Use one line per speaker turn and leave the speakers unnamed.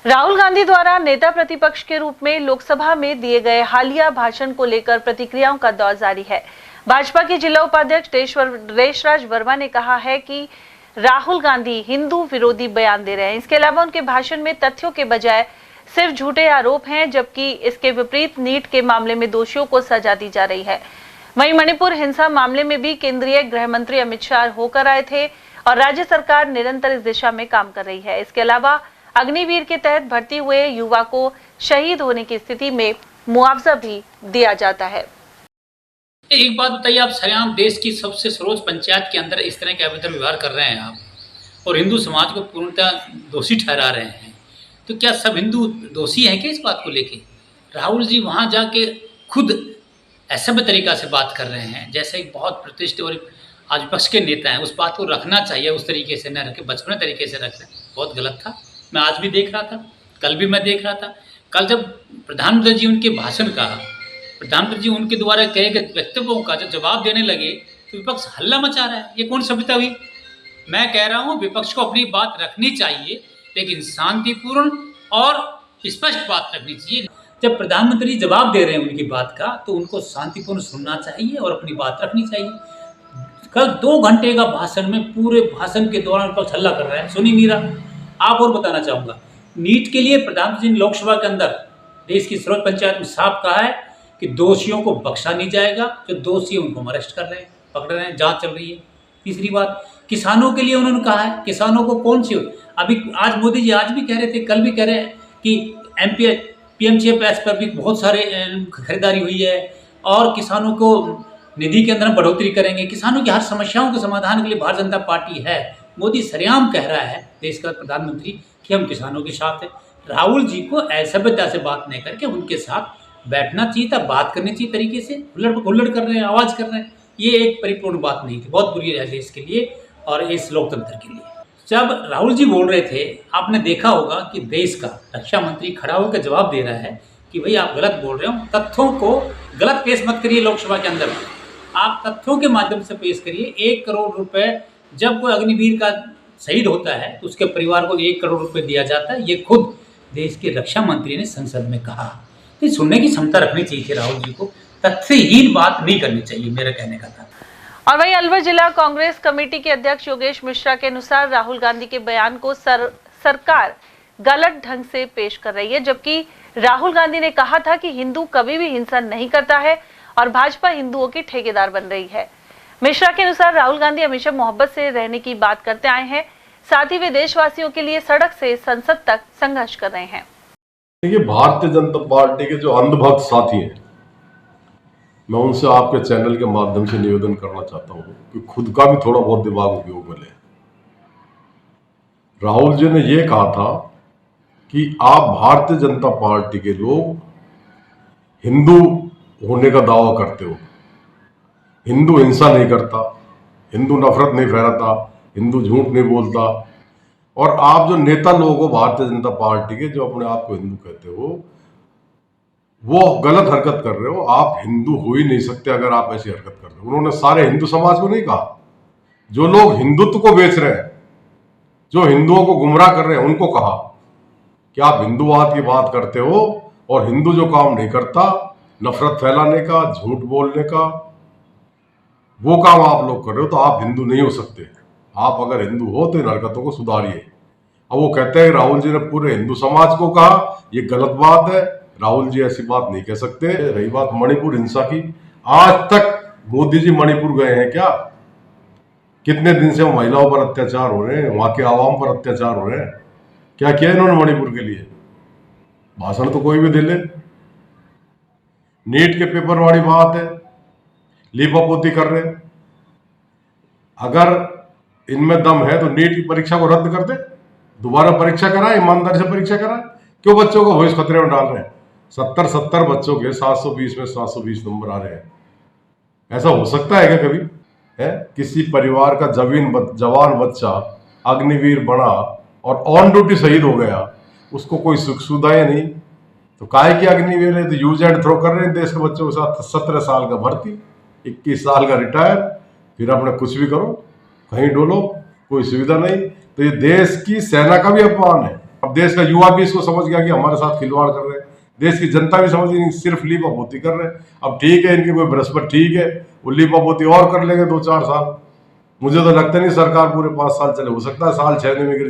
राहुल गांधी द्वारा नेता प्रतिपक्ष के रूप में लोकसभा में दिए गए हालिया भाषण को लेकर प्रतिक्रियाओं का दौर जारी है। भाजपा के जिला उपाध्यक्ष देशराज वर्मा ने कहा है कि राहुल गांधी हिंदू विरोधी बयान दे रहे हैं। इसके अलावा उनके भाषण में तथ्यों के बजाय सिर्फ झूठे आरोप हैं, जबकि इसके विपरीत नीट के मामले में दोषियों को सजा दी जा रही है। वहीं मणिपुर हिंसा मामले में भी केंद्रीय गृह मंत्री अमित शाह होकर आए थे और राज्य सरकार निरंतर इस दिशा में काम कर रही है। इसके अलावा अग्निवीर के तहत भर्ती हुए युवा को शहीद होने की स्थिति में मुआवजा भी दिया जाता है।
एक बात बताइए, आप सरेआम देश की सबसे सर्वोच्च पंचायत के अंदर इस तरह के अभद्र व्यवहार कर रहे हैं आप और हिंदू समाज को पूर्णतः दोषी ठहरा रहे हैं। तो क्या सब हिंदू दोषी हैं क्या इस बात को लेके? राहुल जी वहाँ जाके खुद असभ्य तरीका से बात कर रहे हैं, जैसे एक बहुत प्रतिष्ठित और आज विपक्ष के नेता हैं। उस बात को रखना चाहिए, उस तरीके से न रखे, बचपने तरीके से रख रहे हैं। बहुत गलत था। मैं आज भी देख रहा था, कल भी मैं देख रहा था। कल जब प्रधानमंत्री जी उनके भाषण का, प्रधानमंत्री जी उनके द्वारा कहे गए वक्तव्यों का जब जवाब देने लगे तो विपक्ष हल्ला मचा रहा है। ये कौन सभ्यता हुई? मैं कह रहा हूँ विपक्ष को अपनी बात रखनी चाहिए, लेकिन शांतिपूर्ण और स्पष्ट बात रखनी चाहिए। जब प्रधानमंत्री जवाब दे रहे हैं उनकी बात का, तो उनको शांतिपूर्ण सुनना चाहिए और अपनी बात रखनी चाहिए। कल 2 घंटे का भाषण में पूरे भाषण के दौरान विपक्ष हल्ला कर रहा है। सुनी मीरा, आप और बताना चाहूँगा, नीट के लिए प्रधानमंत्री ने लोकसभा के अंदर देश की सर्वोच्च पंचायत में साफ कहा है कि दोषियों को बख्शा नहीं जाएगा। जो दोषी उनको अरेस्ट कर रहे हैं, पकड़ रहे हैं, जांच चल रही है। तीसरी बात, किसानों के लिए उन्होंने कहा है, किसानों को कौन सी, अभी आज मोदी जी आज भी कह रहे थे, कल भी कह रहे हैं कि PMCF पर भी बहुत सारे खरीदारी हुई है और किसानों को निधि के अंदर बढ़ोतरी करेंगे। किसानों की हर समस्याओं के समाधान के लिए भारतीय जनता पार्टी है। मोदी सरेआम कह रहा है, देश का प्रधानमंत्री, कि हम किसानों के साथ हैं। राहुल जी को असभ्यता से बात नहीं करके उनके साथ बैठना चाहिए था, बात करनी चाहिए तरीके से। हुल्लड़ कर रहे हैं, आवाज़ कर रहे हैं, ये एक परिपूर्ण बात नहीं थी। बहुत बुरी है देश के लिए और इस लोकतंत्र के लिए। जब राहुल जी बोल रहे थे, आपने देखा होगा कि देश का रक्षा मंत्री खड़ा होकर जवाब दे रहा है कि भाई आप गलत बोल रहे हो, तथ्यों को गलत पेश मत करिए। लोकसभा के अंदर आप तथ्यों के माध्यम से पेश करिए। 1 करोड़ रुपए जब कोई अग्निवीर का शहीद होता है तो उसके परिवार को 1 करोड़ रुपए दिया जाता है। ये खुद देश के रक्षा मंत्री ने संसद में कहा। तो सुनने की क्षमता रखनी चाहिए थी राहुल जी को, तथ्यहीन बात नहीं करनी चाहिए, मेरा कहने का था।
और वहीं अलवर जिला कांग्रेस कमेटी के अध्यक्ष योगेश मिश्रा के अनुसार राहुल गांधी के बयान को सरकार गलत ढंग से पेश कर रही है, जबकि राहुल गांधी ने कहा था कि हिंदू कभी भी हिंसा नहीं करता है और भाजपा हिंदुओं की ठेकेदार बन रही है। मिश्रा के अनुसार राहुल गांधी हमेशा मोहब्बत से रहने की बात करते आए हैं, साथ ही वे देशवासियों के लिए सड़क से संसद तक संघर्ष कर रहे हैं।
देखिए, भारतीय जनता पार्टी के जो अंधभक्त साथी हैं, मैं उनसे आपके चैनल के माध्यम से निवेदन करना चाहता हूं कि खुद का भी थोड़ा बहुत दिमाग उपयोग में लें। राहुल जी ने यह कहा था कि आप भारतीय जनता पार्टी के लोग हिंदू होने का दावा करते हो, हिंदू हिंसा नहीं करता, हिंदू नफरत नहीं फैलाता, हिंदू झूठ नहीं बोलता। और आप जो नेता लोग हो भारतीय जनता पार्टी के, जो अपने आप को हिंदू कहते हो, वो गलत हरकत कर रहे हो। आप हिंदू हो ही नहीं सकते अगर आप ऐसी हरकत कर रहे हो। उन्होंने सारे हिंदू समाज को नहीं कहा, जो लोग हिंदुत्व को बेच रहे हैं, जो हिंदुओं को गुमराह कर रहे हैं, उनको कहा कि आप हिंदूवाद की बात करते हो और हिंदू जो काम नहीं करता, नफरत फैलाने का, झूठ बोलने का, वो काम आप लोग कर रहे हो, तो आप हिंदू नहीं हो सकते। आप अगर हिंदू हो तो इन हरकतों को सुधारिए। अब वो कहते हैं राहुल जी ने पूरे हिंदू समाज को कहा, ये गलत बात है। राहुल जी ऐसी बात नहीं कह सकते। रही बात मणिपुर हिंसा की, आज तक मोदी जी मणिपुर गए हैं क्या? कितने दिन से महिलाओं पर अत्याचार हो रहे हैं, वहां के आवाम पर अत्याचार हो रहे हैं, क्या किया इन्होंने मणिपुर के लिए? भाषण तो कोई भी दे ले। नीट के पेपर वाली बात है, लीपापोती कर रहे हैं। अगर इनमें दम है तो नीट की परीक्षा को रद्द कर दे, दोबारा परीक्षा कराए, ईमानदारी से परीक्षा कराए। क्यों बच्चों को भविष्य खतरे में डाल रहे हैं? 70 बच्चों के 720 में 720 नंबर आ रहे हैं। ऐसा हो सकता है क्या कभी? है किसी परिवार का जवान बच्चा अग्निवीर बना और ऑन ड्यूटी शहीद हो गया, उसको कोई सुख सुविधा नहीं, तो काहे की अग्निवीर है? तो यूज एंड थ्रो कर रहे हैं देश के बच्चों के साथ। 17 साल का भर्ती, 21 साल का रिटायर, फिर अपने कुछ भी करो, कहीं डोलो, कोई सुविधा नहीं। तो ये देश की सेना का भी अपमान है। अब देश का युवा भी इसको समझ गया कि हमारे साथ खिलवाड़ कर रहे हैं, देश की जनता भी समझ गई सिर्फ लीपापोती कर रहे हैं। अब ठीक है, इनकी कोई बृहस्पति ठीक है, वो लीपापोती और कर लेंगे 2-4 साल। मुझे तो लगता नहीं सरकार पूरे 5 साल चले, हो सकता है साल 6 में